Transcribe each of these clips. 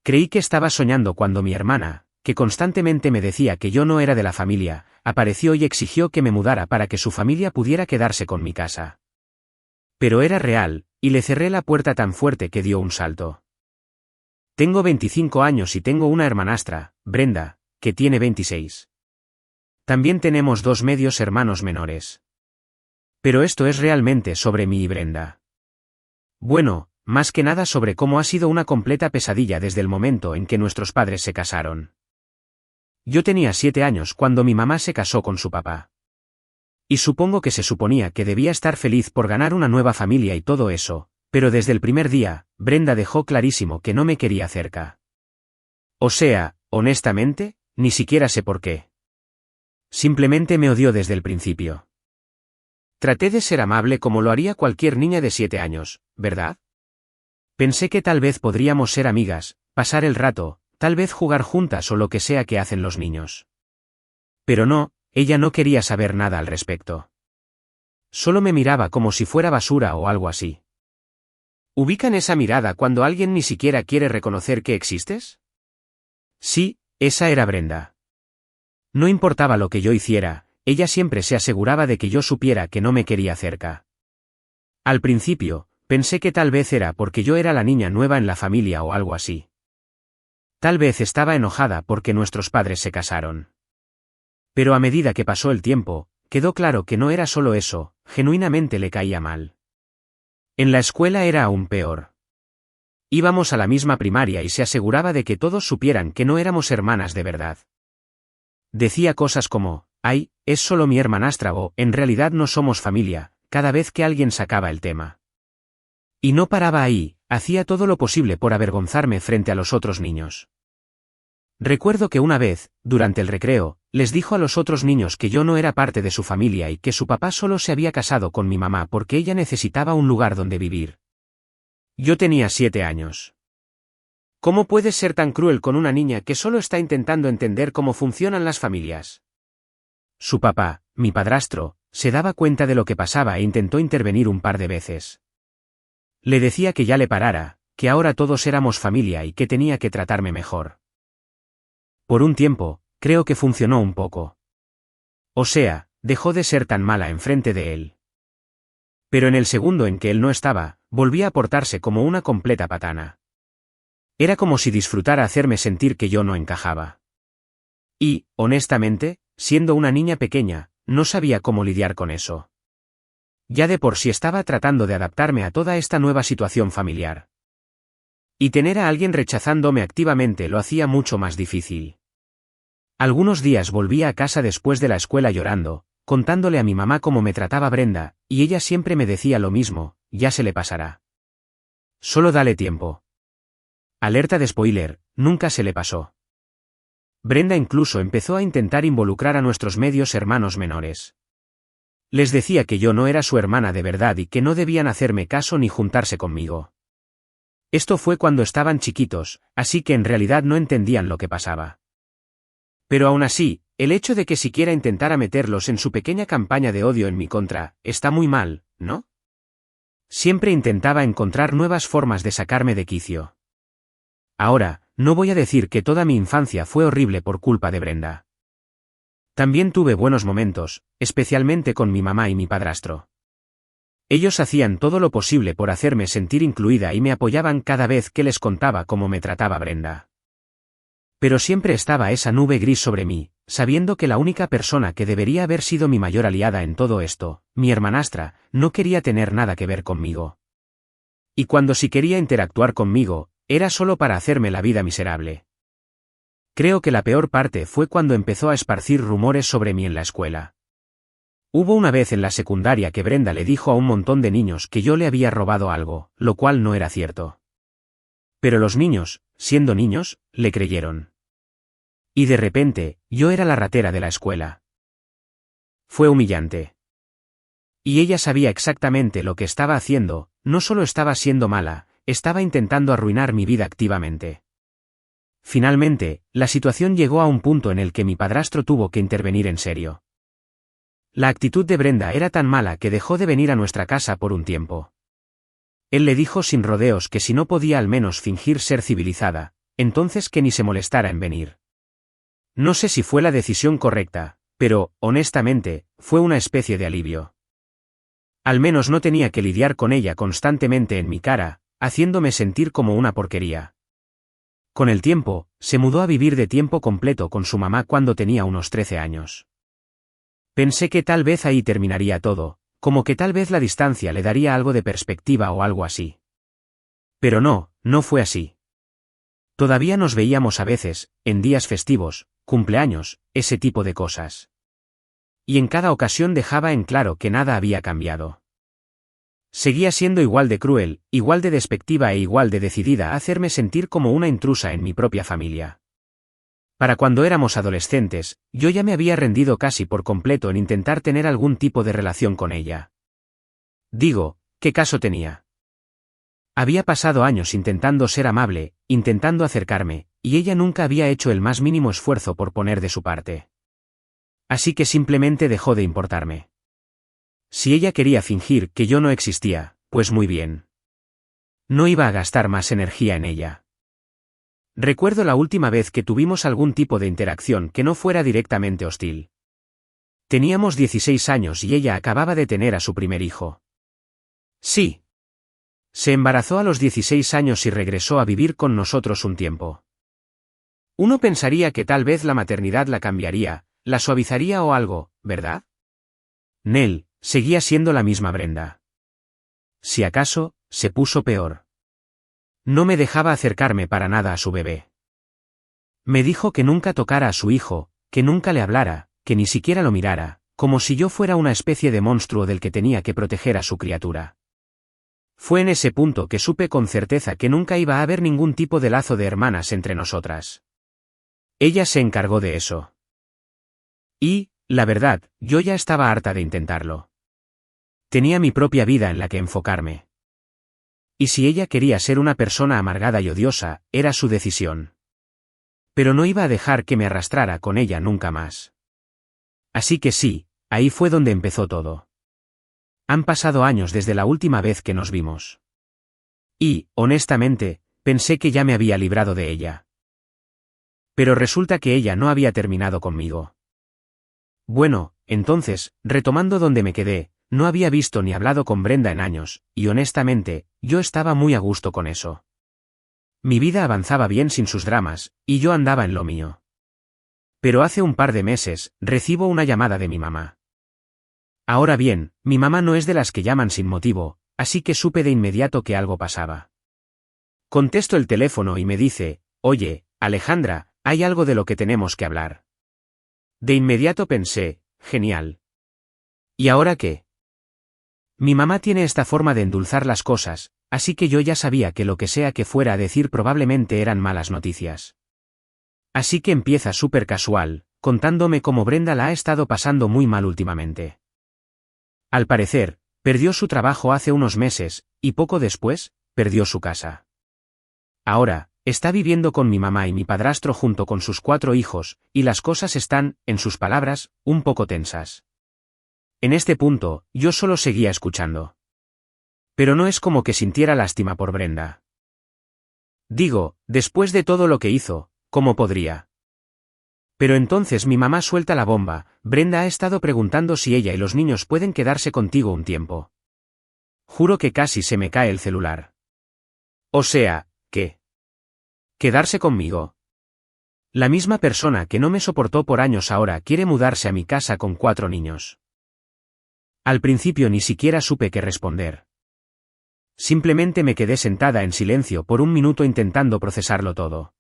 Creí que estaba soñando cuando mi hermana, que constantemente me decía que yo no era de la familia, apareció y exigió que me mudara para que su familia pudiera quedarse con mi casa. Pero era real, y le cerré la puerta tan fuerte que dio un salto. Tengo 25 años y tengo una hermanastra, Brenda, que tiene 26. También tenemos 2 medios hermanos menores. Pero esto es realmente sobre mí y Brenda. Bueno, más que nada sobre cómo ha sido una completa pesadilla desde el momento en que nuestros padres se casaron. Yo tenía 7 años cuando mi mamá se casó con su papá. Y supongo que se suponía que debía estar feliz por ganar una nueva familia y todo eso, pero desde el primer día, Brenda dejó clarísimo que no me quería cerca. O sea, honestamente, ni siquiera sé por qué. Simplemente me odió desde el principio. Traté de ser amable como lo haría cualquier niña de 7 años, ¿verdad? Pensé que tal vez podríamos ser amigas, pasar el rato, tal vez jugar juntas o lo que sea que hacen los niños. Pero no, ella no quería saber nada al respecto. Solo me miraba como si fuera basura o algo así. ¿Ubican esa mirada cuando alguien ni siquiera quiere reconocer que existes? Sí, esa era Brenda. No importaba lo que yo hiciera, ella siempre se aseguraba de que yo supiera que no me quería cerca. Al principio, pensé que tal vez era porque yo era la niña nueva en la familia o algo así. Tal vez estaba enojada porque nuestros padres se casaron. Pero a medida que pasó el tiempo, quedó claro que no era solo eso, genuinamente le caía mal. En la escuela era aún peor. Íbamos a la misma primaria y se aseguraba de que todos supieran que no éramos hermanas de verdad. Decía cosas como, ay, es solo mi hermanastra o, en realidad no somos familia, cada vez que alguien sacaba el tema. Y no paraba ahí, hacía todo lo posible por avergonzarme frente a los otros niños. Recuerdo que una vez, durante el recreo, les dijo a los otros niños que yo no era parte de su familia y que su papá solo se había casado con mi mamá porque ella necesitaba un lugar donde vivir. Yo tenía 7 años. ¿Cómo puedes ser tan cruel con una niña que solo está intentando entender cómo funcionan las familias? Su papá, mi padrastro, se daba cuenta de lo que pasaba e intentó intervenir un par de veces. Le decía que ya le parara, que ahora todos éramos familia y que tenía que tratarme mejor. Por un tiempo, creo que funcionó un poco. O sea, dejó de ser tan mala enfrente de él. Pero en el segundo en que él no estaba, volvía a portarse como una completa patana. Era como si disfrutara hacerme sentir que yo no encajaba. Y, honestamente, siendo una niña pequeña, no sabía cómo lidiar con eso. Ya de por sí estaba tratando de adaptarme a toda esta nueva situación familiar. Y tener a alguien rechazándome activamente lo hacía mucho más difícil. Algunos días volvía a casa después de la escuela llorando, contándole a mi mamá cómo me trataba Brenda, y ella siempre me decía lo mismo, ya se le pasará. Solo dale tiempo. Alerta de spoiler, nunca se le pasó. Brenda incluso empezó a intentar involucrar a nuestros medios hermanos menores. Les decía que yo no era su hermana de verdad y que no debían hacerme caso ni juntarse conmigo. Esto fue cuando estaban chiquitos, así que en realidad no entendían lo que pasaba. Pero aún así, el hecho de que siquiera intentara meterlos en su pequeña campaña de odio en mi contra, está muy mal, ¿no? Siempre intentaba encontrar nuevas formas de sacarme de quicio. Ahora, no voy a decir que toda mi infancia fue horrible por culpa de Brenda. También tuve buenos momentos, especialmente con mi mamá y mi padrastro. Ellos hacían todo lo posible por hacerme sentir incluida y me apoyaban cada vez que les contaba cómo me trataba Brenda. Pero siempre estaba esa nube gris sobre mí, sabiendo que la única persona que debería haber sido mi mayor aliada en todo esto, mi hermanastra, no quería tener nada que ver conmigo. Y cuando sí quería interactuar conmigo, era solo para hacerme la vida miserable. Creo que la peor parte fue cuando empezó a esparcir rumores sobre mí en la escuela. Hubo una vez en la secundaria que Brenda le dijo a un montón de niños que yo le había robado algo, lo cual no era cierto. Pero los niños, siendo niños, le creyeron. Y de repente, yo era la ratera de la escuela. Fue humillante. Y ella sabía exactamente lo que estaba haciendo, no solo estaba siendo mala, estaba intentando arruinar mi vida activamente. Finalmente, la situación llegó a un punto en el que mi padrastro tuvo que intervenir en serio. La actitud de Brenda era tan mala que dejó de venir a nuestra casa por un tiempo. Él le dijo sin rodeos que si no podía al menos fingir ser civilizada, entonces que ni se molestara en venir. No sé si fue la decisión correcta, pero, honestamente, fue una especie de alivio. Al menos no tenía que lidiar con ella constantemente en mi cara, haciéndome sentir como una porquería. Con el tiempo, se mudó a vivir de tiempo completo con su mamá cuando tenía unos 13 años. Pensé que tal vez ahí terminaría todo, como que tal vez la distancia le daría algo de perspectiva o algo así. Pero no, no fue así. Todavía nos veíamos a veces, en días festivos, cumpleaños, ese tipo de cosas. Y en cada ocasión dejaba en claro que nada había cambiado. Seguía siendo igual de cruel, igual de despectiva e igual de decidida a hacerme sentir como una intrusa en mi propia familia. Para cuando éramos adolescentes, yo ya me había rendido casi por completo en intentar tener algún tipo de relación con ella. Digo, ¿qué caso tenía? Había pasado años intentando ser amable, intentando acercarme, y ella nunca había hecho el más mínimo esfuerzo por poner de su parte. Así que simplemente dejó de importarme. Si ella quería fingir que yo no existía, pues muy bien. No iba a gastar más energía en ella. Recuerdo la última vez que tuvimos algún tipo de interacción que no fuera directamente hostil. Teníamos 16 años y ella acababa de tener a su primer hijo. Sí. Se embarazó a los 16 años y regresó a vivir con nosotros un tiempo. Uno pensaría que tal vez la maternidad la cambiaría, la suavizaría o algo, ¿verdad? Nell, seguía siendo la misma Brenda. Si acaso, se puso peor. No me dejaba acercarme para nada a su bebé. Me dijo que nunca tocara a su hijo, que nunca le hablara, que ni siquiera lo mirara, como si yo fuera una especie de monstruo del que tenía que proteger a su criatura. Fue en ese punto que supe con certeza que nunca iba a haber ningún tipo de lazo de hermanas entre nosotras. Ella se encargó de eso. Y, la verdad, yo ya estaba harta de intentarlo. Tenía mi propia vida en la que enfocarme. Y si ella quería ser una persona amargada y odiosa, era su decisión. Pero no iba a dejar que me arrastrara con ella nunca más. Así que sí, ahí fue donde empezó todo. Han pasado años desde la última vez que nos vimos. Y, honestamente, pensé que ya me había librado de ella. Pero resulta que ella no había terminado conmigo. Bueno, entonces, retomando donde me quedé, no había visto ni hablado con Brenda en años, y honestamente, yo estaba muy a gusto con eso. Mi vida avanzaba bien sin sus dramas, y yo andaba en lo mío. Pero hace un par de meses, recibo una llamada de mi mamá. Ahora bien, mi mamá no es de las que llaman sin motivo, así que supe de inmediato que algo pasaba. Contesto el teléfono y me dice, oye, Alejandra, hay algo de lo que tenemos que hablar. De inmediato pensé, genial. ¿Y ahora qué? Mi mamá tiene esta forma de endulzar las cosas, así que yo ya sabía que lo que sea que fuera a decir probablemente eran malas noticias. Así que empieza súper casual, contándome cómo Brenda la ha estado pasando muy mal últimamente. Al parecer, perdió su trabajo hace unos meses, y poco después, perdió su casa. Ahora, está viviendo con mi mamá y mi padrastro junto con sus 4 hijos, y las cosas están, en sus palabras, un poco tensas. En este punto, yo solo seguía escuchando. Pero no es como que sintiera lástima por Brenda. Digo, después de todo lo que hizo, ¿cómo podría? Pero entonces mi mamá suelta la bomba, Brenda ha estado preguntando si ella y los niños pueden quedarse contigo un tiempo. Juro que casi se me cae el celular. O sea, ¿qué? ¿Quedarse conmigo? La misma persona que no me soportó por años ahora quiere mudarse a mi casa con 4 niños. Al principio ni siquiera supe qué responder. Simplemente me quedé sentada en silencio por un minuto intentando procesarlo todo.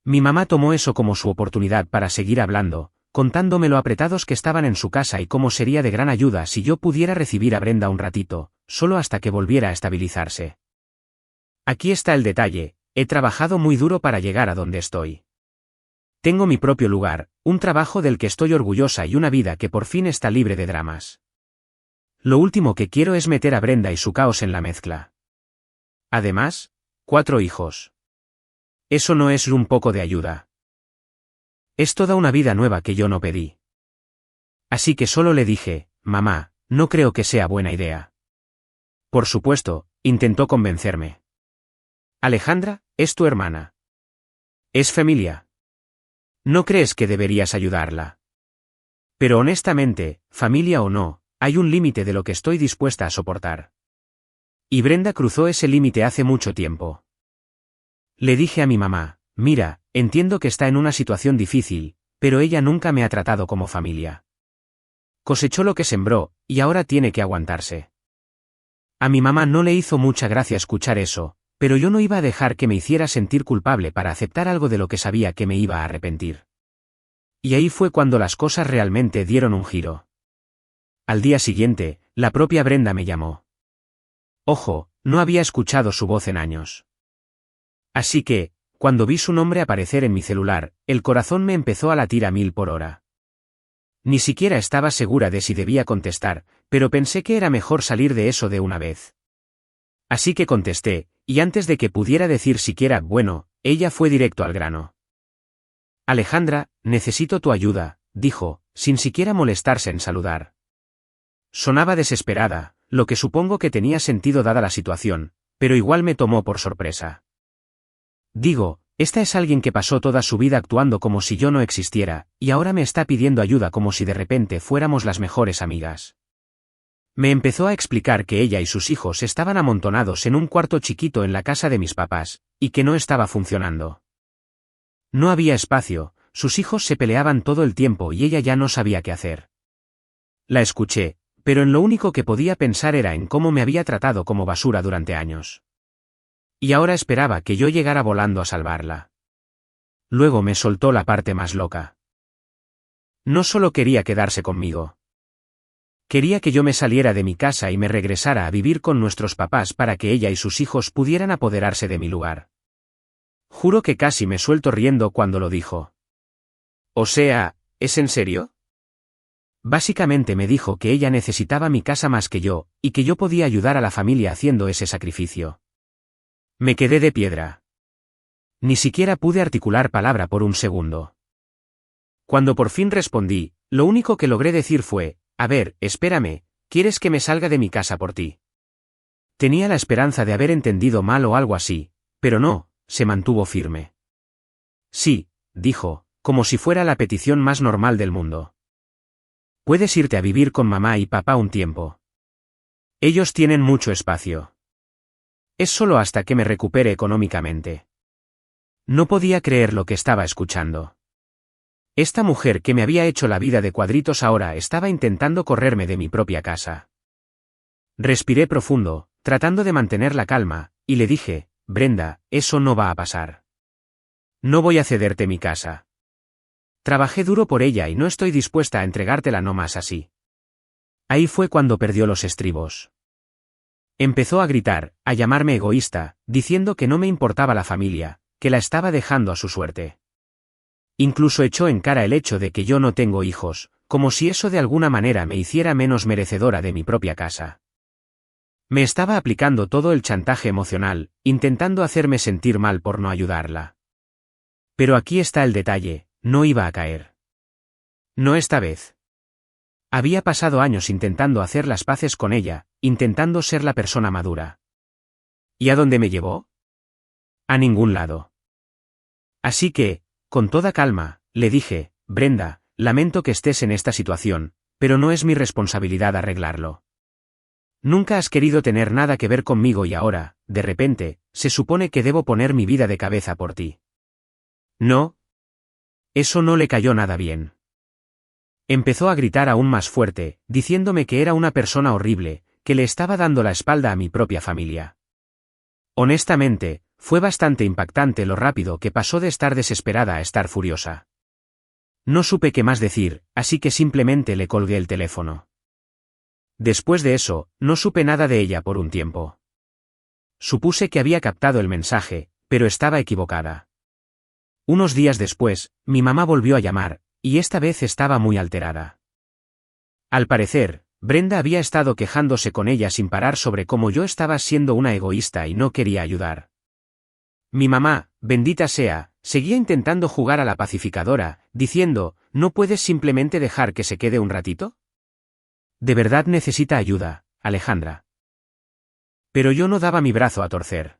Mi mamá tomó eso como su oportunidad para seguir hablando, contándome lo apretados que estaban en su casa y cómo sería de gran ayuda si yo pudiera recibir a Brenda un ratito, solo hasta que volviera a estabilizarse. Aquí está el detalle, he trabajado muy duro para llegar a donde estoy. Tengo mi propio lugar, un trabajo del que estoy orgullosa y una vida que por fin está libre de dramas. Lo último que quiero es meter a Brenda y su caos en la mezcla. Además, 4 hijos. Eso no es un poco de ayuda. Es toda una vida nueva que yo no pedí. Así que solo le dije, mamá, no creo que sea buena idea. Por supuesto, intentó convencerme. Alejandra, es tu hermana. Es familia. ¿No crees que deberías ayudarla? Pero honestamente, familia o no, hay un límite de lo que estoy dispuesta a soportar. Y Brenda cruzó ese límite hace mucho tiempo. Le dije a mi mamá, mira, entiendo que está en una situación difícil, pero ella nunca me ha tratado como familia. Cosechó lo que sembró, y ahora tiene que aguantarse. A mi mamá no le hizo mucha gracia escuchar eso, pero yo no iba a dejar que me hiciera sentir culpable para aceptar algo de lo que sabía que me iba a arrepentir. Y ahí fue cuando las cosas realmente dieron un giro. Al día siguiente, la propia Brenda me llamó. Ojo, no había escuchado su voz en años. Así que, cuando vi su nombre aparecer en mi celular, el corazón me empezó a latir a 1000 por hora. Ni siquiera estaba segura de si debía contestar, pero pensé que era mejor salir de eso de una vez. Así que contesté, y antes de que pudiera decir siquiera bueno, ella fue directo al grano. Alejandra, necesito tu ayuda, dijo, sin siquiera molestarse en saludar. Sonaba desesperada, lo que supongo que tenía sentido dada la situación, pero igual me tomó por sorpresa. Digo, esta es alguien que pasó toda su vida actuando como si yo no existiera, y ahora me está pidiendo ayuda como si de repente fuéramos las mejores amigas. Me empezó a explicar que ella y sus hijos estaban amontonados en un cuarto chiquito en la casa de mis papás, y que no estaba funcionando. No había espacio, sus hijos se peleaban todo el tiempo y ella ya no sabía qué hacer. La escuché, pero en lo único que podía pensar era en cómo me había tratado como basura durante años. Y ahora esperaba que yo llegara volando a salvarla. Luego me soltó la parte más loca. No solo quería quedarse conmigo. Quería que yo me saliera de mi casa y me regresara a vivir con nuestros papás para que ella y sus hijos pudieran apoderarse de mi lugar. Juro que casi me suelto riendo cuando lo dijo. O sea, ¿es en serio? Básicamente me dijo que ella necesitaba mi casa más que yo, y que yo podía ayudar a la familia haciendo ese sacrificio. Me quedé de piedra. Ni siquiera pude articular palabra por un segundo. Cuando por fin respondí, lo único que logré decir fue, a ver, espérame, ¿quieres que me salga de mi casa por ti? Tenía la esperanza de haber entendido mal o algo así, pero no, se mantuvo firme. Sí, dijo, como si fuera la petición más normal del mundo. Puedes irte a vivir con mamá y papá un tiempo. Ellos tienen mucho espacio. Es solo hasta que me recupere económicamente. No podía creer lo que estaba escuchando. Esta mujer que me había hecho la vida de cuadritos ahora estaba intentando correrme de mi propia casa. Respiré profundo, tratando de mantener la calma, y le dije, Brenda, eso no va a pasar. No voy a cederte mi casa. Trabajé duro por ella y no estoy dispuesta a entregártela no más así. Ahí fue cuando perdió los estribos. Empezó a gritar, a llamarme egoísta, diciendo que no me importaba la familia, que la estaba dejando a su suerte. Incluso echó en cara el hecho de que yo no tengo hijos, como si eso de alguna manera me hiciera menos merecedora de mi propia casa. Me estaba aplicando todo el chantaje emocional, intentando hacerme sentir mal por no ayudarla. Pero aquí está el detalle, no iba a caer. No esta vez. Había pasado años intentando hacer las paces con ella, intentando ser la persona madura. ¿Y a dónde me llevó? A ningún lado. Así que, con toda calma, le dije, Brenda, lamento que estés en esta situación, pero no es mi responsabilidad arreglarlo. Nunca has querido tener nada que ver conmigo y ahora, de repente, se supone que debo poner mi vida de cabeza por ti. No. Eso no le cayó nada bien. Empezó a gritar aún más fuerte, diciéndome que era una persona horrible, que le estaba dando la espalda a mi propia familia. Honestamente, fue bastante impactante lo rápido que pasó de estar desesperada a estar furiosa. No supe qué más decir, así que simplemente le colgué el teléfono. Después de eso, no supe nada de ella por un tiempo. Supuse que había captado el mensaje, pero estaba equivocada. Unos días después, mi mamá volvió a llamar, y esta vez estaba muy alterada. Al parecer, Brenda había estado quejándose con ella sin parar sobre cómo yo estaba siendo una egoísta y no quería ayudar. Mi mamá, bendita sea, seguía intentando jugar a la pacificadora, diciendo, ¿no puedes simplemente dejar que se quede un ratito? De verdad necesita ayuda, Alejandra. Pero yo no daba mi brazo a torcer.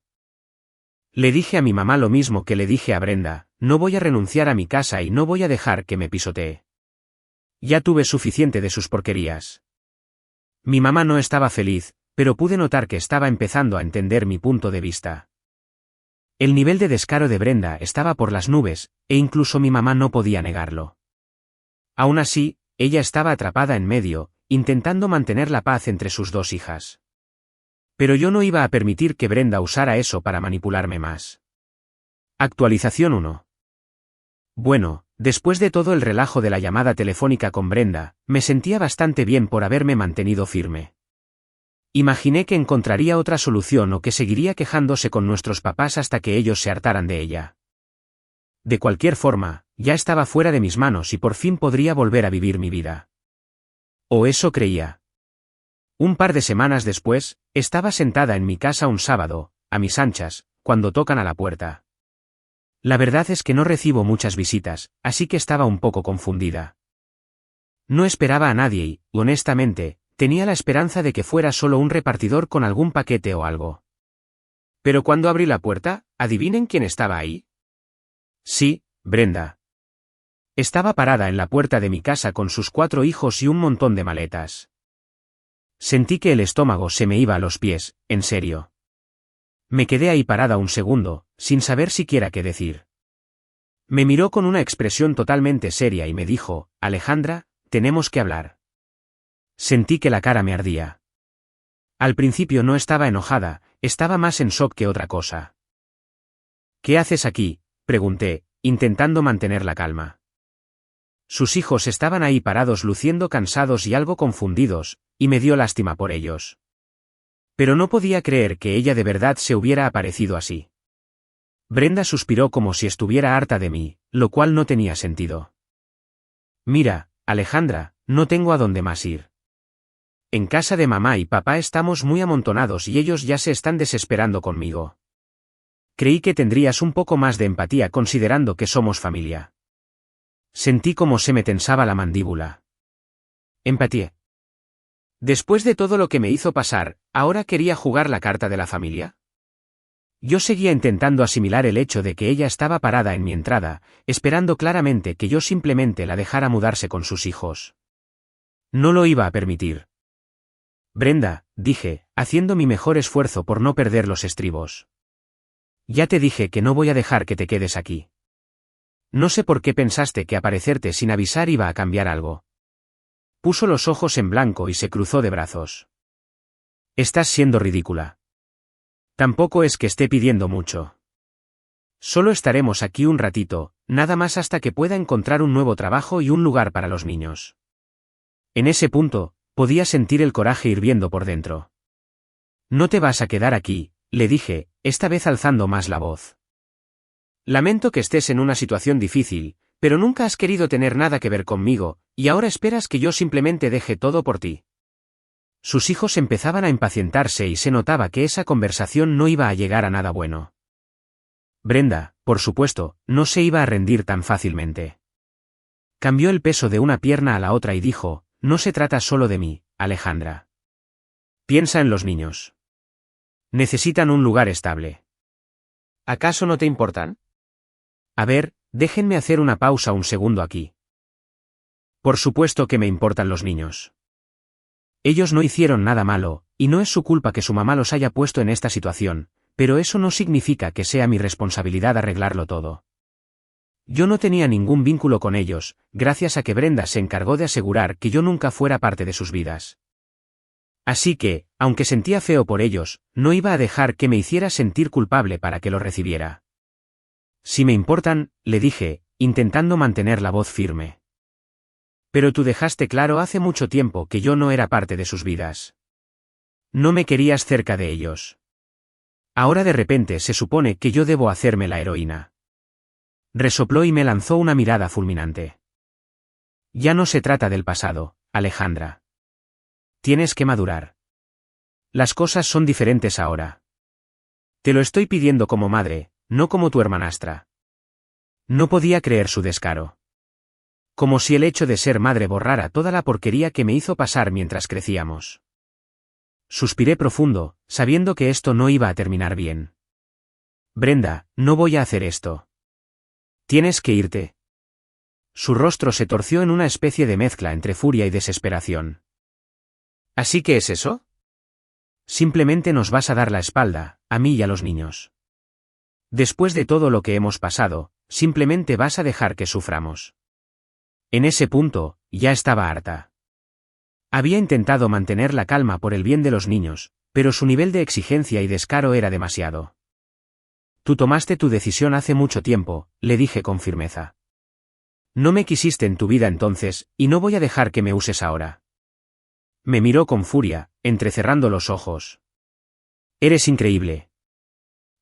Le dije a mi mamá lo mismo que le dije a Brenda, no voy a renunciar a mi casa y no voy a dejar que me pisotee. Ya tuve suficiente de sus porquerías. Mi mamá no estaba feliz, pero pude notar que estaba empezando a entender mi punto de vista. El nivel de descaro de Brenda estaba por las nubes, e incluso mi mamá no podía negarlo. Aún así, ella estaba atrapada en medio, intentando mantener la paz entre sus dos hijas. Pero yo no iba a permitir que Brenda usara eso para manipularme más. Actualización 1. Bueno, después de todo el relajo de la llamada telefónica con Brenda, me sentía bastante bien por haberme mantenido firme. Imaginé que encontraría otra solución o que seguiría quejándose con nuestros papás hasta que ellos se hartaran de ella. De cualquier forma, ya estaba fuera de mis manos y por fin podría volver a vivir mi vida. O eso creía. Un par de semanas después, estaba sentada en mi casa un sábado, a mis anchas, cuando tocan a la puerta. La verdad es que no recibo muchas visitas, así que estaba un poco confundida. No esperaba a nadie y, honestamente, tenía la esperanza de que fuera solo un repartidor con algún paquete o algo. Pero cuando abrí la puerta, ¿adivinen quién estaba ahí? Sí, Brenda. Estaba parada en la puerta de mi casa con sus 4 hijos y un montón de maletas. Sentí que el estómago se me iba a los pies, en serio. Me quedé ahí parada un segundo, sin saber siquiera qué decir. Me miró con una expresión totalmente seria y me dijo, Alejandra, tenemos que hablar. Sentí que la cara me ardía. Al principio no estaba enojada, estaba más en shock que otra cosa. ¿Qué haces aquí?, pregunté, intentando mantener la calma. Sus hijos estaban ahí parados luciendo cansados y algo confundidos, y me dio lástima por ellos. Pero no podía creer que ella de verdad se hubiera aparecido así. Brenda suspiró como si estuviera harta de mí, lo cual no tenía sentido. Mira, Alejandra, no tengo a dónde más ir. En casa de mamá y papá estamos muy amontonados y ellos ya se están desesperando conmigo. Creí que tendrías un poco más de empatía considerando que somos familia. Sentí como se me tensaba la mandíbula. Empatía. Después de todo lo que me hizo pasar, ¿ahora quería jugar la carta de la familia? Yo seguía intentando asimilar el hecho de que ella estaba parada en mi entrada, esperando claramente que yo simplemente la dejara mudarse con sus hijos. No lo iba a permitir. Brenda, dije, haciendo mi mejor esfuerzo por no perder los estribos. Ya te dije que no voy a dejar que te quedes aquí. No sé por qué pensaste que aparecerte sin avisar iba a cambiar algo. Puso los ojos en blanco y se cruzó de brazos. Estás siendo ridícula. Tampoco es que esté pidiendo mucho. Solo estaremos aquí un ratito, nada más hasta que pueda encontrar un nuevo trabajo y un lugar para los niños. En ese punto, podía sentir el coraje hirviendo por dentro. No te vas a quedar aquí, le dije, esta vez alzando más la voz. Lamento que estés en una situación difícil, pero nunca has querido tener nada que ver conmigo, y ahora esperas que yo simplemente deje todo por ti. Sus hijos empezaban a impacientarse y se notaba que esa conversación no iba a llegar a nada bueno. Brenda, por supuesto, no se iba a rendir tan fácilmente. Cambió el peso de una pierna a la otra y dijo, no se trata solo de mí, Alejandra. Piensa en los niños. Necesitan un lugar estable. ¿Acaso no te importan? A ver, déjenme hacer una pausa un segundo aquí. Por supuesto que me importan los niños. Ellos no hicieron nada malo, y no es su culpa que su mamá los haya puesto en esta situación, pero eso no significa que sea mi responsabilidad arreglarlo todo. Yo no tenía ningún vínculo con ellos, gracias a que Brenda se encargó de asegurar que yo nunca fuera parte de sus vidas. Así que, aunque sentía feo por ellos, no iba a dejar que me hiciera sentir culpable para que lo recibiera. Si me importan, le dije, intentando mantener la voz firme. Pero tú dejaste claro hace mucho tiempo que yo no era parte de sus vidas. No me querías cerca de ellos. Ahora de repente se supone que yo debo hacerme la heroína. Resopló y me lanzó una mirada fulminante. Ya no se trata del pasado, Alejandra. Tienes que madurar. Las cosas son diferentes ahora. Te lo estoy pidiendo como madre, no como tu hermanastra. No podía creer su descaro. Como si el hecho de ser madre borrara toda la porquería que me hizo pasar mientras crecíamos. Suspiré profundo, sabiendo que esto no iba a terminar bien. Brenda, no voy a hacer esto. Tienes que irte. Su rostro se torció en una especie de mezcla entre furia y desesperación. ¿Así que es eso? Simplemente nos vas a dar la espalda, a mí y a los niños. Después de todo lo que hemos pasado, simplemente vas a dejar que suframos. En ese punto, ya estaba harta. Había intentado mantener la calma por el bien de los niños, pero su nivel de exigencia y descaro era demasiado. Tú tomaste tu decisión hace mucho tiempo, le dije con firmeza. No me quisiste en tu vida entonces, y no voy a dejar que me uses ahora. Me miró con furia, entrecerrando los ojos. Eres increíble.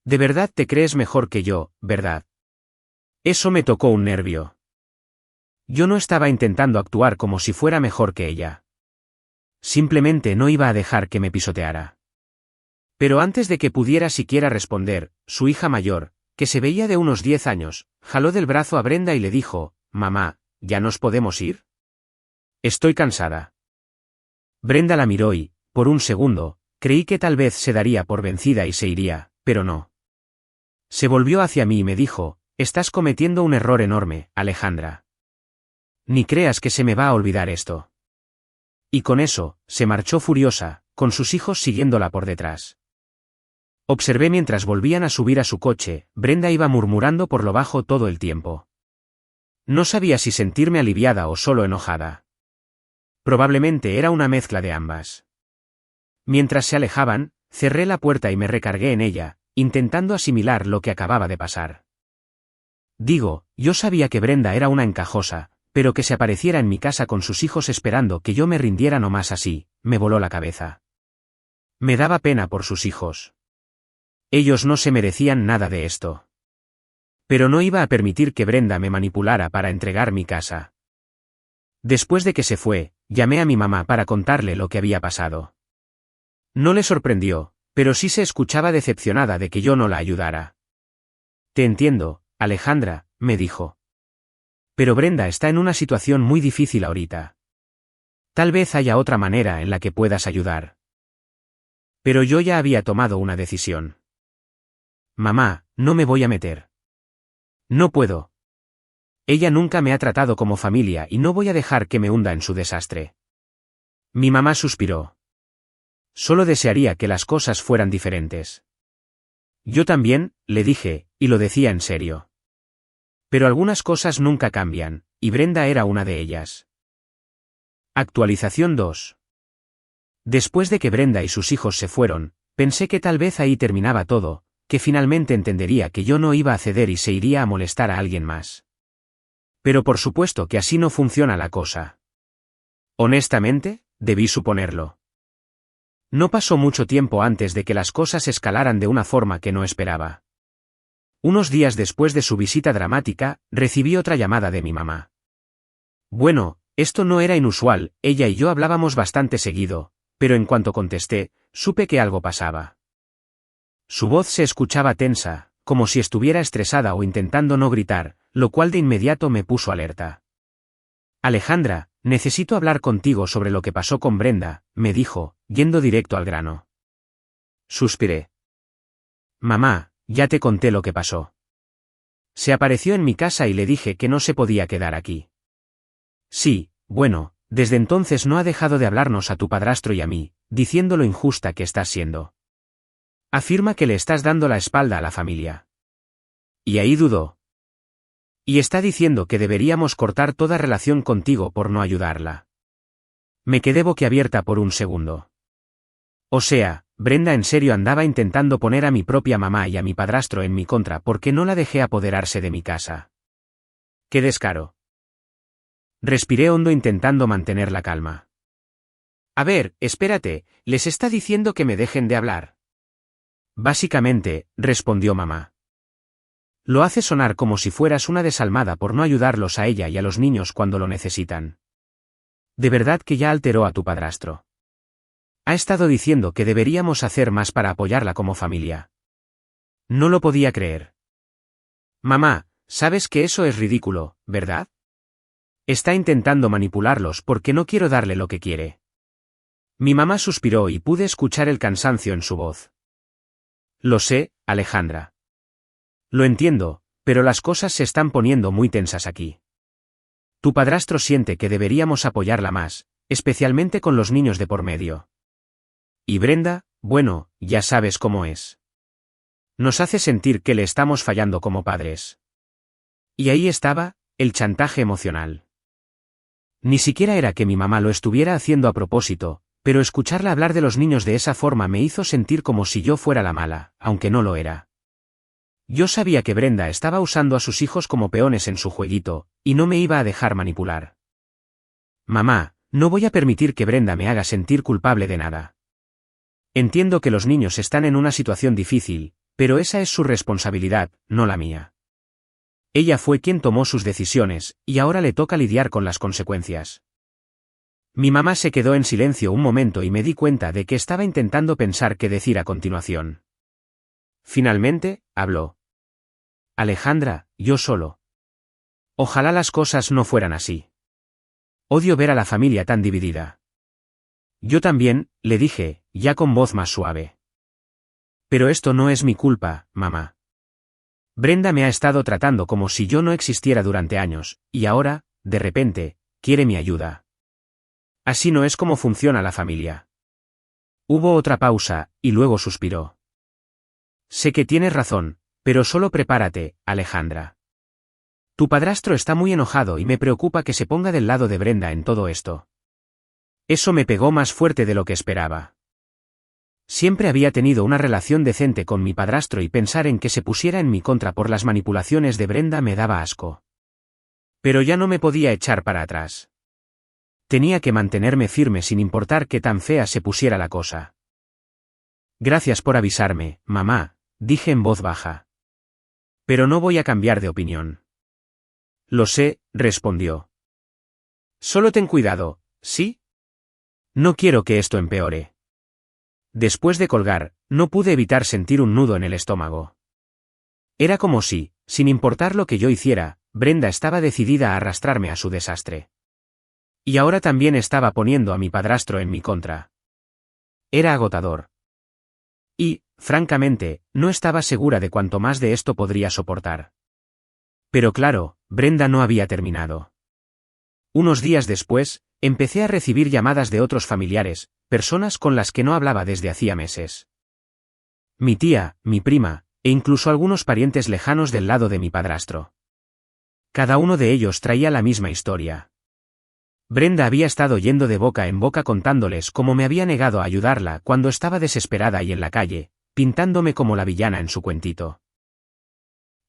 De verdad te crees mejor que yo, ¿verdad? Eso me tocó un nervio. Yo no estaba intentando actuar como si fuera mejor que ella. Simplemente no iba a dejar que me pisoteara. Pero antes de que pudiera siquiera responder, su hija mayor, que se veía de unos 10 años, jaló del brazo a Brenda y le dijo, «Mamá, ¿ya nos podemos ir? Estoy cansada». Brenda la miró y, por un segundo, creí que tal vez se daría por vencida y se iría, pero no. Se volvió hacia mí y me dijo, «Estás cometiendo un error enorme, Alejandra. Ni creas que se me va a olvidar esto». Y con eso, se marchó furiosa, con sus hijos siguiéndola por detrás. Observé mientras volvían a subir a su coche, Brenda iba murmurando por lo bajo todo el tiempo. No sabía si sentirme aliviada o solo enojada. Probablemente era una mezcla de ambas. Mientras se alejaban, cerré la puerta y me recargué en ella, intentando asimilar lo que acababa de pasar. Digo, yo sabía que Brenda era una encajosa, pero que se apareciera en mi casa con sus hijos esperando que yo me rindiera no más así, me voló la cabeza. Me daba pena por sus hijos. Ellos no se merecían nada de esto. Pero no iba a permitir que Brenda me manipulara para entregar mi casa. Después de que se fue, llamé a mi mamá para contarle lo que había pasado. No le sorprendió, pero sí se escuchaba decepcionada de que yo no la ayudara. Te entiendo, Alejandra, me dijo. Pero Brenda está en una situación muy difícil ahorita. Tal vez haya otra manera en la que puedas ayudar. Pero yo ya había tomado una decisión. Mamá, no me voy a meter. No puedo. Ella nunca me ha tratado como familia y no voy a dejar que me hunda en su desastre. Mi mamá suspiró. Solo desearía que las cosas fueran diferentes. Yo también, le dije, y lo decía en serio. Pero algunas cosas nunca cambian, y Brenda era una de ellas. Actualización 2. Después de que Brenda y sus hijos se fueron, pensé que tal vez ahí terminaba todo, que finalmente entendería que yo no iba a ceder y se iría a molestar a alguien más. Pero por supuesto que así no funciona la cosa. Honestamente, debí suponerlo. No pasó mucho tiempo antes de que las cosas escalaran de una forma que no esperaba. Unos días después de su visita dramática, recibí otra llamada de mi mamá. Bueno, esto no era inusual, ella y yo hablábamos bastante seguido, pero en cuanto contesté, supe que algo pasaba. Su voz se escuchaba tensa, como si estuviera estresada o intentando no gritar, lo cual de inmediato me puso alerta. Alejandra, necesito hablar contigo sobre lo que pasó con Brenda, me dijo, yendo directo al grano. Suspiré. Mamá, ya te conté lo que pasó. Se apareció en mi casa y le dije que no se podía quedar aquí. Sí, bueno, desde entonces no ha dejado de hablarnos a tu padrastro y a mí, diciendo lo injusta que estás siendo. Afirma que le estás dando la espalda a la familia. Y ahí dudó. Y está diciendo que deberíamos cortar toda relación contigo por no ayudarla. Me quedé boquiabierta por un segundo. O sea, Brenda en serio andaba intentando poner a mi propia mamá y a mi padrastro en mi contra porque no la dejé apoderarse de mi casa. ¡Qué descaro! Respiré hondo intentando mantener la calma. A ver, espérate, les está diciendo que me dejen de hablar. Básicamente, respondió mamá. Lo hace sonar como si fueras una desalmada por no ayudarlos a ella y a los niños cuando lo necesitan. De verdad que ya alteró a tu padrastro. Ha estado diciendo que deberíamos hacer más para apoyarla como familia. No lo podía creer. Mamá, sabes que eso es ridículo, ¿verdad? Está intentando manipularlos porque no quiero darle lo que quiere. Mi mamá suspiró y pude escuchar el cansancio en su voz. Lo sé, Alejandra. Lo entiendo, Pero las cosas se están poniendo muy tensas aquí. Tu padrastro siente que deberíamos apoyarla más, especialmente con los niños de por medio. Y Brenda, bueno, ya sabes cómo es. Nos hace sentir que le estamos fallando como padres. Y ahí estaba, el chantaje emocional. Ni siquiera era que mi mamá lo estuviera haciendo a propósito, pero escucharla hablar de los niños de esa forma me hizo sentir como si yo fuera la mala, aunque no lo era. Yo sabía que Brenda estaba usando a sus hijos como peones en su jueguito, y no me iba a dejar manipular. Mamá, no voy a permitir que Brenda me haga sentir culpable de nada. Entiendo que los niños están en una situación difícil, pero esa es su responsabilidad, no la mía. Ella fue quien tomó sus decisiones, y ahora le toca lidiar con las consecuencias. Mi mamá se quedó en silencio un momento y me di cuenta de que estaba intentando pensar qué decir a continuación. Finalmente, habló. Alejandra, yo solo. Ojalá las cosas no fueran así. Odio ver a la familia tan dividida. Yo también, le dije, ya con voz más suave. Pero esto no es mi culpa, mamá. Brenda me ha estado tratando como si yo no existiera durante años, y ahora, de repente, quiere mi ayuda. Así no es como funciona la familia. Hubo otra pausa, y luego suspiró. Sé que tienes razón, pero solo prepárate, Alejandra. Tu padrastro está muy enojado y me preocupa que se ponga del lado de Brenda en todo esto. Eso me pegó más fuerte de lo que esperaba. Siempre había tenido una relación decente con mi padrastro y pensar en que se pusiera en mi contra por las manipulaciones de Brenda me daba asco. Pero ya no me podía echar para atrás. Tenía que mantenerme firme sin importar qué tan fea se pusiera la cosa. Gracias por avisarme, mamá, dije en voz baja. Pero no voy a cambiar de opinión. Lo sé, respondió. Solo ten cuidado, ¿sí? No quiero que esto empeore. Después de colgar, no pude evitar sentir un nudo en el estómago. Era como si, sin importar lo que yo hiciera, Brenda estaba decidida a arrastrarme a su desastre. Y ahora también estaba poniendo a mi padrastro en mi contra. Era agotador. Y, francamente, no estaba segura de cuánto más de esto podría soportar. Pero claro, Brenda no había terminado. Unos días después, empecé a recibir llamadas de otros familiares, personas con las que no hablaba desde hacía meses. Mi tía, mi prima, e incluso algunos parientes lejanos del lado de mi padrastro. Cada uno de ellos traía la misma historia. Brenda había estado yendo de boca en boca contándoles cómo me había negado a ayudarla cuando estaba desesperada y en la calle, pintándome como la villana en su cuentito.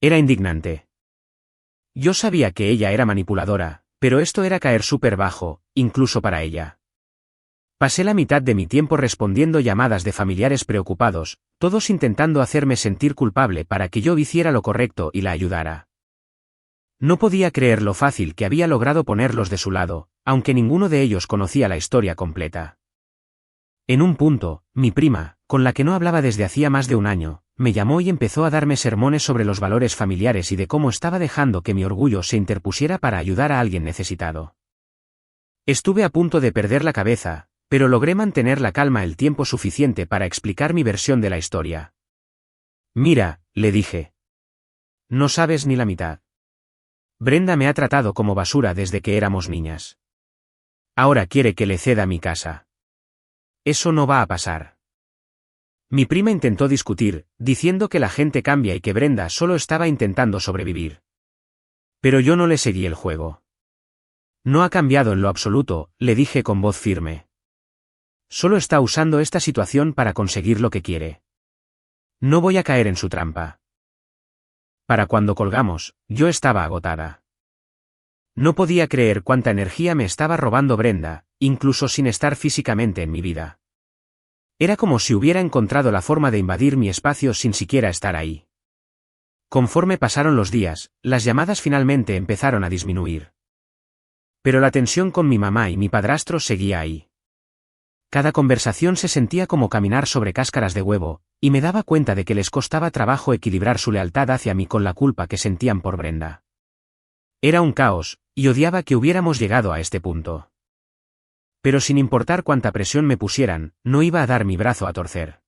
Era indignante. Yo sabía que ella era manipuladora, pero esto era caer súper bajo, incluso para ella. Pasé la mitad de mi tiempo respondiendo llamadas de familiares preocupados, todos intentando hacerme sentir culpable para que yo hiciera lo correcto y la ayudara. No podía creer lo fácil que había logrado ponerlos de su lado, aunque ninguno de ellos conocía la historia completa. En un punto, mi prima, con la que no hablaba desde hacía más de un año, me llamó y empezó a darme sermones sobre los valores familiares y de cómo estaba dejando que mi orgullo se interpusiera para ayudar a alguien necesitado. Estuve a punto de perder la cabeza, pero logré mantener la calma el tiempo suficiente para explicar mi versión de la historia. Mira, le dije. No sabes ni la mitad. Brenda me ha tratado como basura desde que éramos niñas. Ahora quiere que le ceda mi casa. Eso no va a pasar. Mi prima intentó discutir, diciendo que la gente cambia y que Brenda solo estaba intentando sobrevivir. Pero yo no le seguí el juego. No ha cambiado en lo absoluto, le dije con voz firme. Solo está usando esta situación para conseguir lo que quiere. No voy a caer en su trampa. Para cuando colgamos, yo estaba agotada. No podía creer cuánta energía me estaba robando Brenda, incluso sin estar físicamente en mi vida. Era como si hubiera encontrado la forma de invadir mi espacio sin siquiera estar ahí. Conforme pasaron los días, las llamadas finalmente empezaron a disminuir. Pero la tensión con mi mamá y mi padrastro seguía ahí. Cada conversación se sentía como caminar sobre cáscaras de huevo, y me daba cuenta de que les costaba trabajo equilibrar su lealtad hacia mí con la culpa que sentían por Brenda. Era un caos, y odiaba que hubiéramos llegado a este punto. Pero sin importar cuánta presión me pusieran, no iba a dar mi brazo a torcer.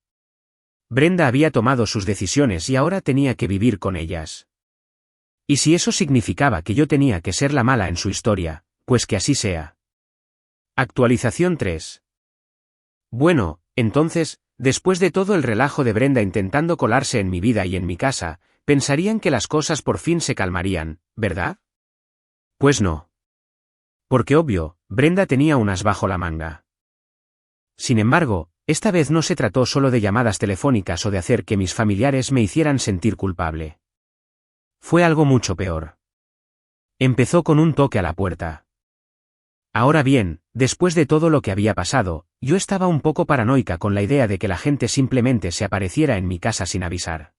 Brenda había tomado sus decisiones y ahora tenía que vivir con ellas. Y si eso significaba que yo tenía que ser la mala en su historia, pues que así sea. Actualización 3. Bueno, entonces, después de todo el relajo de Brenda intentando colarse en mi vida y en mi casa, pensarían que las cosas por fin se calmarían, ¿verdad? Pues no. Porque obvio, Brenda tenía unas bajo la manga. Sin embargo, esta vez no se trató solo de llamadas telefónicas o de hacer que mis familiares me hicieran sentir culpable. Fue algo mucho peor. Empezó con un toque a la puerta. Ahora bien, después de todo lo que había pasado, yo estaba un poco paranoica con la idea de que la gente simplemente se apareciera en mi casa sin avisar.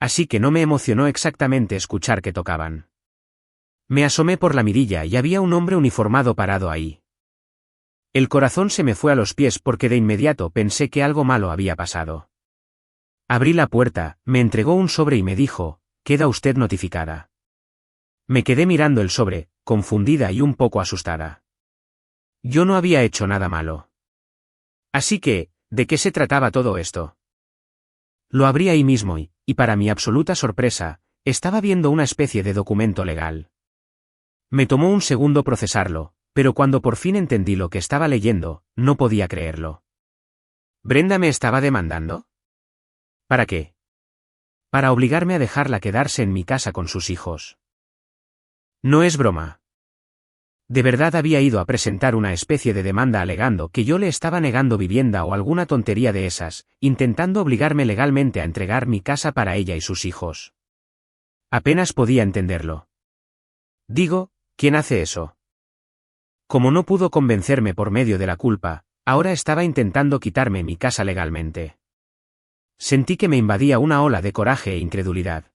Así que no me emocionó exactamente escuchar que tocaban. Me asomé por la mirilla y había un hombre uniformado parado ahí. El corazón se me fue a los pies porque de inmediato pensé que algo malo había pasado. Abrí la puerta, me entregó un sobre y me dijo, «Queda usted notificada». Me quedé mirando el sobre, confundida y un poco asustada. Yo no había hecho nada malo. Así que, ¿de qué se trataba todo esto? Lo abrí ahí mismo y para mi absoluta sorpresa, estaba viendo una especie de documento legal. Me tomó un segundo procesarlo, pero cuando por fin entendí lo que estaba leyendo, no podía creerlo. ¿Brenda me estaba demandando? ¿Para qué? Para obligarme a dejarla quedarse en mi casa con sus hijos. No es broma. De verdad había ido a presentar una especie de demanda alegando que yo le estaba negando vivienda o alguna tontería de esas, intentando obligarme legalmente a entregar mi casa para ella y sus hijos. Apenas podía entenderlo. Digo, ¿quién hace eso? Como no pudo convencerme por medio de la culpa, ahora estaba intentando quitarme mi casa legalmente. Sentí que me invadía una ola de coraje e incredulidad.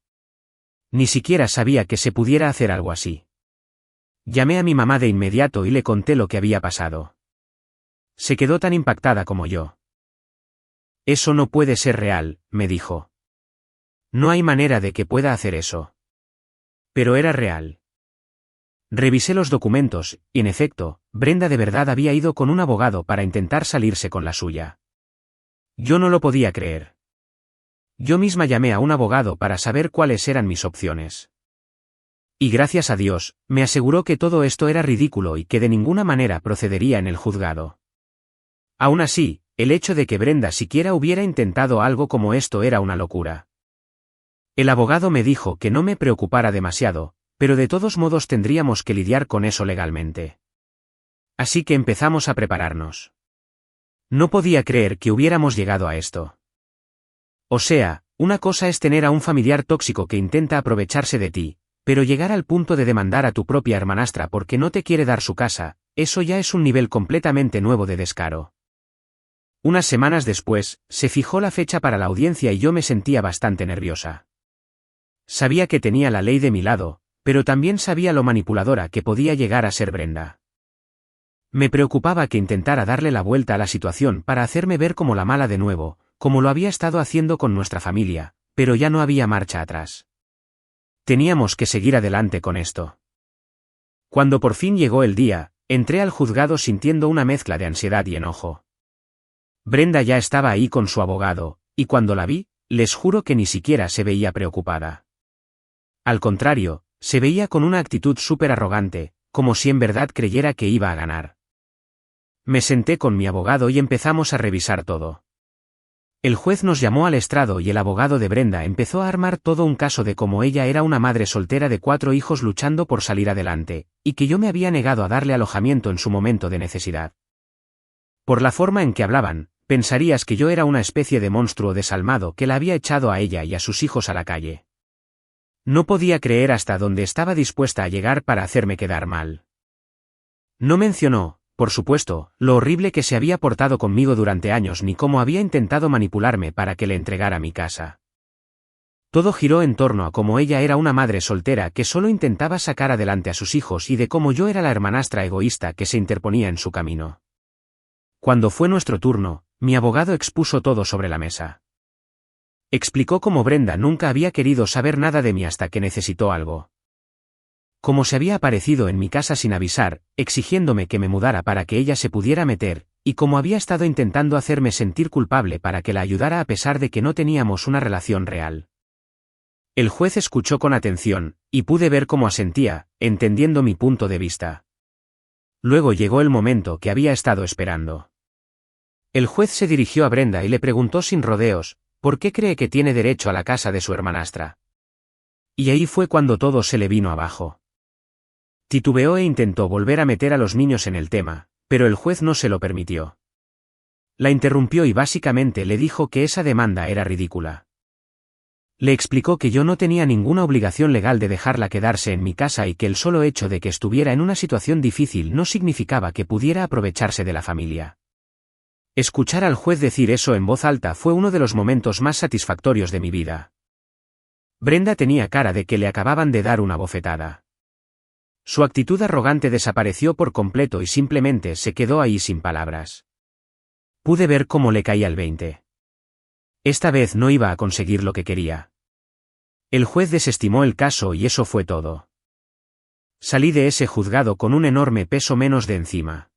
Ni siquiera sabía que se pudiera hacer algo así. Llamé a mi mamá de inmediato y le conté lo que había pasado. Se quedó tan impactada como yo. Eso no puede ser real, me dijo. No hay manera de que pueda hacer eso. Pero era real. Revisé los documentos, y en efecto, Brenda de verdad había ido con un abogado para intentar salirse con la suya. Yo no lo podía creer. Yo misma llamé a un abogado para saber cuáles eran mis opciones. Y gracias a Dios, me aseguró que todo esto era ridículo y que de ninguna manera procedería en el juzgado. Aún así, el hecho de que Brenda siquiera hubiera intentado algo como esto era una locura. El abogado me dijo que no me preocupara demasiado, pero de todos modos tendríamos que lidiar con eso legalmente. Así que empezamos a prepararnos. No podía creer que hubiéramos llegado a esto. O sea, una cosa es tener a un familiar tóxico que intenta aprovecharse de ti, pero llegar al punto de demandar a tu propia hermanastra porque no te quiere dar su casa, eso ya es un nivel completamente nuevo de descaro. Unas semanas después, se fijó la fecha para la audiencia y yo me sentía bastante nerviosa. Sabía que tenía la ley de mi lado, pero también sabía lo manipuladora que podía llegar a ser Brenda. Me preocupaba que intentara darle la vuelta a la situación para hacerme ver como la mala de nuevo, como lo había estado haciendo con nuestra familia, pero ya no había marcha atrás. Teníamos que seguir adelante con esto. Cuando por fin llegó el día, entré al juzgado sintiendo una mezcla de ansiedad y enojo. Brenda ya estaba ahí con su abogado, y cuando la vi, les juro que ni siquiera se veía preocupada. Al contrario, se veía con una actitud súper arrogante, como si en verdad creyera que iba a ganar. Me senté con mi abogado y empezamos a revisar todo. El juez nos llamó al estrado y el abogado de Brenda empezó a armar todo un caso de cómo ella era una madre soltera de 4 hijos luchando por salir adelante, y que yo me había negado a darle alojamiento en su momento de necesidad. Por la forma en que hablaban, pensarías que yo era una especie de monstruo desalmado que la había echado a ella y a sus hijos a la calle. No podía creer hasta dónde estaba dispuesta a llegar para hacerme quedar mal. No mencionó, por supuesto, lo horrible que se había portado conmigo durante años ni cómo había intentado manipularme para que le entregara mi casa. Todo giró en torno a cómo ella era una madre soltera que solo intentaba sacar adelante a sus hijos y de cómo yo era la hermanastra egoísta que se interponía en su camino. Cuando fue nuestro turno, mi abogado expuso todo sobre la mesa. Explicó cómo Brenda nunca había querido saber nada de mí hasta que necesitó algo. Cómo se había aparecido en mi casa sin avisar, exigiéndome que me mudara para que ella se pudiera meter, y cómo había estado intentando hacerme sentir culpable para que la ayudara a pesar de que no teníamos una relación real. El juez escuchó con atención, y pude ver cómo asentía, entendiendo mi punto de vista. Luego llegó el momento que había estado esperando. El juez se dirigió a Brenda y le preguntó sin rodeos, ¿por qué cree que tiene derecho a la casa de su hermanastra? Y ahí fue cuando todo se le vino abajo. Titubeó e intentó volver a meter a los niños en el tema, pero el juez no se lo permitió. La interrumpió y básicamente le dijo que esa demanda era ridícula. Le explicó que yo no tenía ninguna obligación legal de dejarla quedarse en mi casa y que el solo hecho de que estuviera en una situación difícil no significaba que pudiera aprovecharse de la familia. Escuchar al juez decir eso en voz alta fue uno de los momentos más satisfactorios de mi vida. Brenda tenía cara de que le acababan de dar una bofetada. Su actitud arrogante desapareció por completo y simplemente se quedó ahí sin palabras. Pude ver cómo le caía el 20. Esta vez no iba a conseguir lo que quería. El juez desestimó el caso y eso fue todo. Salí de ese juzgado con un enorme peso menos de encima.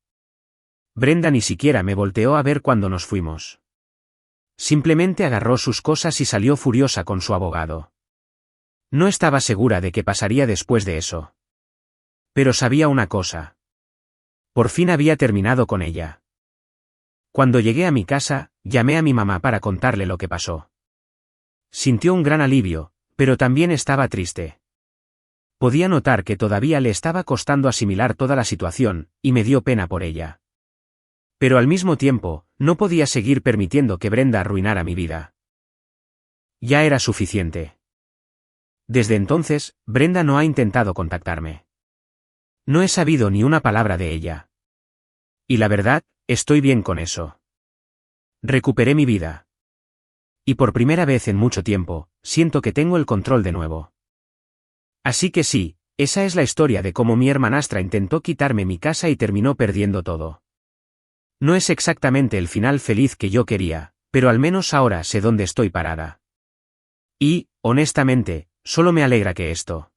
Brenda ni siquiera me volteó a ver cuando nos fuimos. Simplemente agarró sus cosas y salió furiosa con su abogado. No estaba segura de qué pasaría después de eso. Pero sabía una cosa. Por fin había terminado con ella. Cuando llegué a mi casa, llamé a mi mamá para contarle lo que pasó. Sintió un gran alivio, pero también estaba triste. Podía notar que todavía le estaba costando asimilar toda la situación, y me dio pena por ella. Pero al mismo tiempo, no podía seguir permitiendo que Brenda arruinara mi vida. Ya era suficiente. Desde entonces, Brenda no ha intentado contactarme. No he sabido ni una palabra de ella. Y la verdad, estoy bien con eso. Recuperé mi vida. Y por primera vez en mucho tiempo, siento que tengo el control de nuevo. Así que sí, esa es la historia de cómo mi hermanastra intentó quitarme mi casa y terminó perdiendo todo. No es exactamente el final feliz que yo quería, pero al menos ahora sé dónde estoy parada. Y, honestamente, solo me alegra que esto